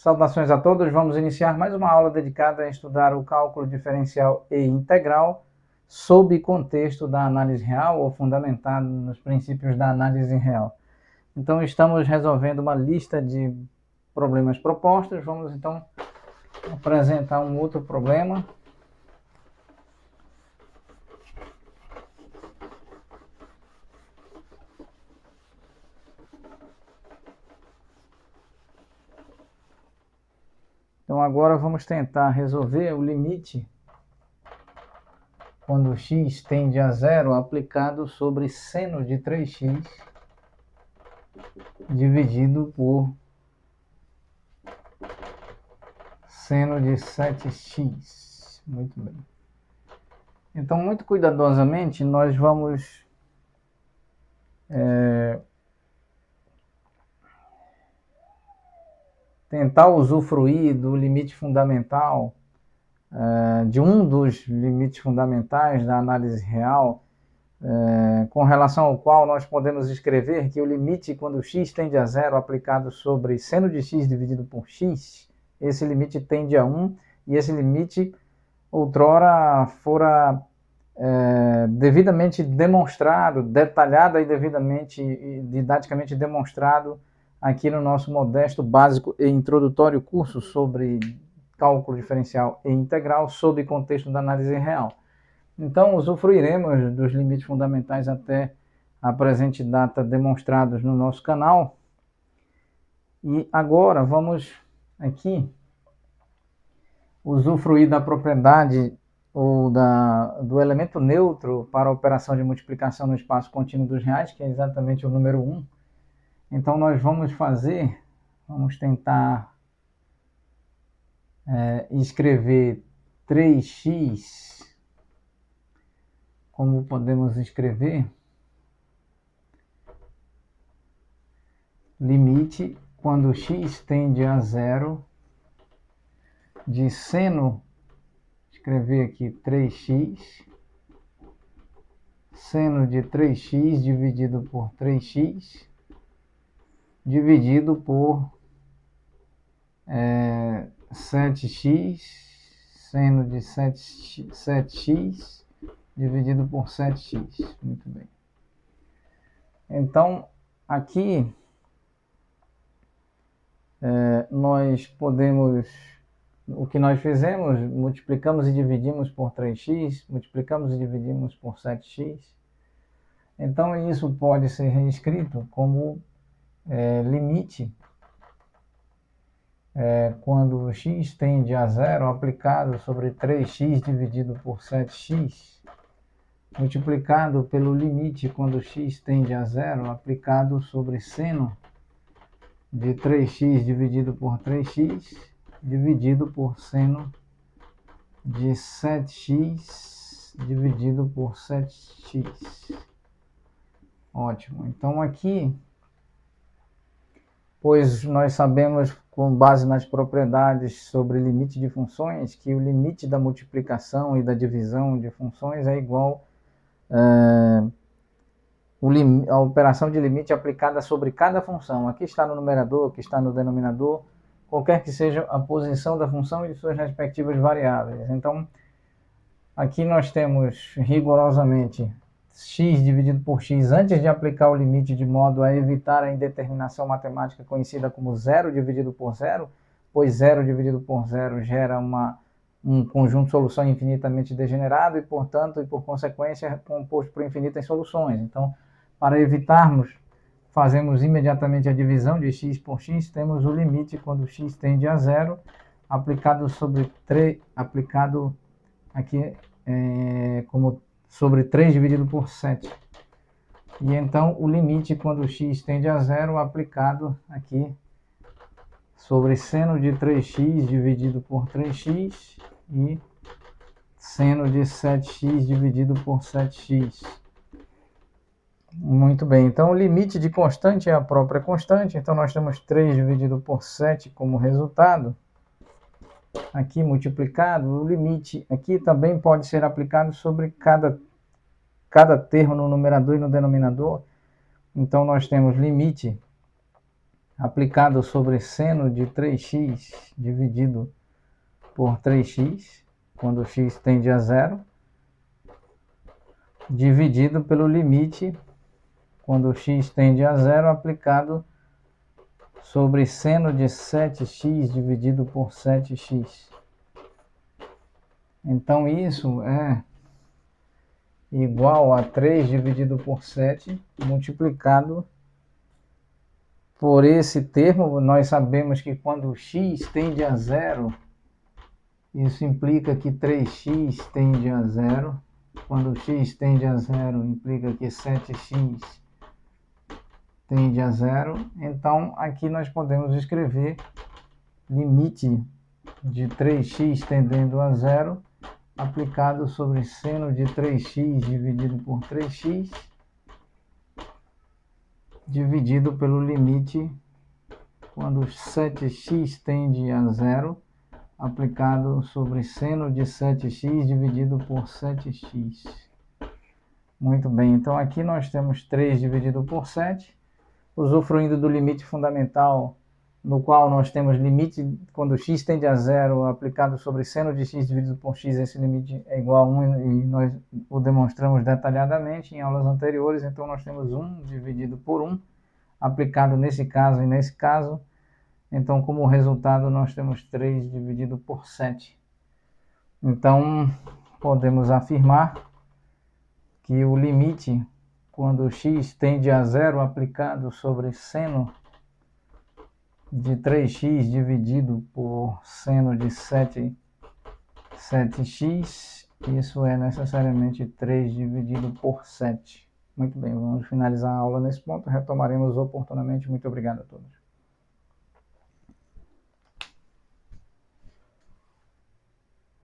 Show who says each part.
Speaker 1: Saudações a todos, vamos iniciar mais uma aula dedicada a estudar o cálculo diferencial e integral sob contexto da análise real ou fundamentado nos princípios da análise real. Então estamos resolvendo uma lista de problemas propostos, vamos então apresentar um outro problema. Então agora vamos tentar resolver o limite quando x tende a zero aplicado sobre seno de 3x dividido por seno de 7x. Muito bem. Então, muito cuidadosamente, nós vamos tentar usufruir do limite fundamental, de um dos limites fundamentais da análise real, com relação ao qual nós podemos escrever que o limite quando x tende a zero aplicado sobre seno de x dividido por x, esse limite tende a 1, e esse limite outrora fora devidamente demonstrado, detalhado e devidamente e didaticamente demonstrado aqui no nosso modesto, básico e introdutório curso sobre cálculo diferencial e integral sob contexto da análise real. Então, usufruiremos dos limites fundamentais até a presente data demonstrados no nosso canal. E agora vamos aqui usufruir da propriedade ou do elemento neutro para a operação de multiplicação no espaço contínuo dos reais, que é exatamente o número 1. Então, nós vamos tentar escrever 3x, como podemos escrever, limite quando x tende a zero de seno, escrever aqui 3x, seno de 3x dividido por 3x, dividido por 7x, seno de 7x, dividido por 7x. Muito bem. Então, aqui nós podemos, o que nós fizemos, multiplicamos e dividimos por 3x, multiplicamos e dividimos por 7x. Então, isso pode ser reescrito como limite quando x tende a zero aplicado sobre 3x dividido por 7x, multiplicado pelo limite quando x tende a zero aplicado sobre seno de 3x dividido por 3x, dividido por seno de 7x dividido por 7x. Ótimo. Então aqui, pois nós sabemos, com base nas propriedades sobre limite de funções, que o limite da multiplicação e da divisão de funções é igual a operação de limite aplicada sobre cada função. Aqui está no numerador, aqui está no denominador, qualquer que seja a posição da função e de suas respectivas variáveis. Então, aqui nós temos rigorosamente x dividido por x antes de aplicar o limite, de modo a evitar a indeterminação matemática conhecida como zero dividido por zero, pois zero dividido por zero gera um conjunto de solução infinitamente degenerado e, portanto, e por consequência, composto por infinitas soluções. Então, para evitarmos, fazemos imediatamente a divisão de x por x, temos o limite quando x tende a zero, aplicado aqui como sobre 3 dividido por 7. E então o limite quando x tende a zero aplicado aqui sobre seno de 3x dividido por 3x e seno de 7x dividido por 7x. Muito bem, então o limite de constante é a própria constante, então nós temos 3 dividido por 7 como resultado. Aqui multiplicado, o limite aqui também pode ser aplicado sobre cada termo no numerador e no denominador. Então nós temos limite aplicado sobre seno de 3x dividido por 3x, quando x tende a zero, dividido pelo limite, quando x tende a zero, aplicado sobre seno de 7x dividido por 7x. Então, isso é igual a 3 dividido por 7, multiplicado por esse termo. Nós sabemos que quando x tende a zero, isso implica que 3x tende a zero. Quando x tende a zero, implica que 7x tende a zero. Então, aqui nós podemos escrever limite de 3x tendendo a zero, aplicado sobre seno de 3x dividido por 3x, dividido pelo limite quando 7x tende a zero, aplicado sobre seno de 7x dividido por 7x. Muito bem, então aqui nós temos 3 dividido por 7, usufruindo do limite fundamental, no qual nós temos limite quando x tende a zero, aplicado sobre seno de x dividido por x, esse limite é igual a 1, e nós o demonstramos detalhadamente em aulas anteriores. Então nós temos 1 dividido por 1, aplicado nesse caso e nesse caso. Então, como resultado, nós temos 3 dividido por 7. Então, podemos afirmar que o limite, quando x tende a zero, aplicado sobre seno de 3x dividido por seno de 7x, isso é necessariamente 3 dividido por 7. Muito bem, vamos finalizar a aula nesse ponto, retomaremos oportunamente. Muito obrigado a todos.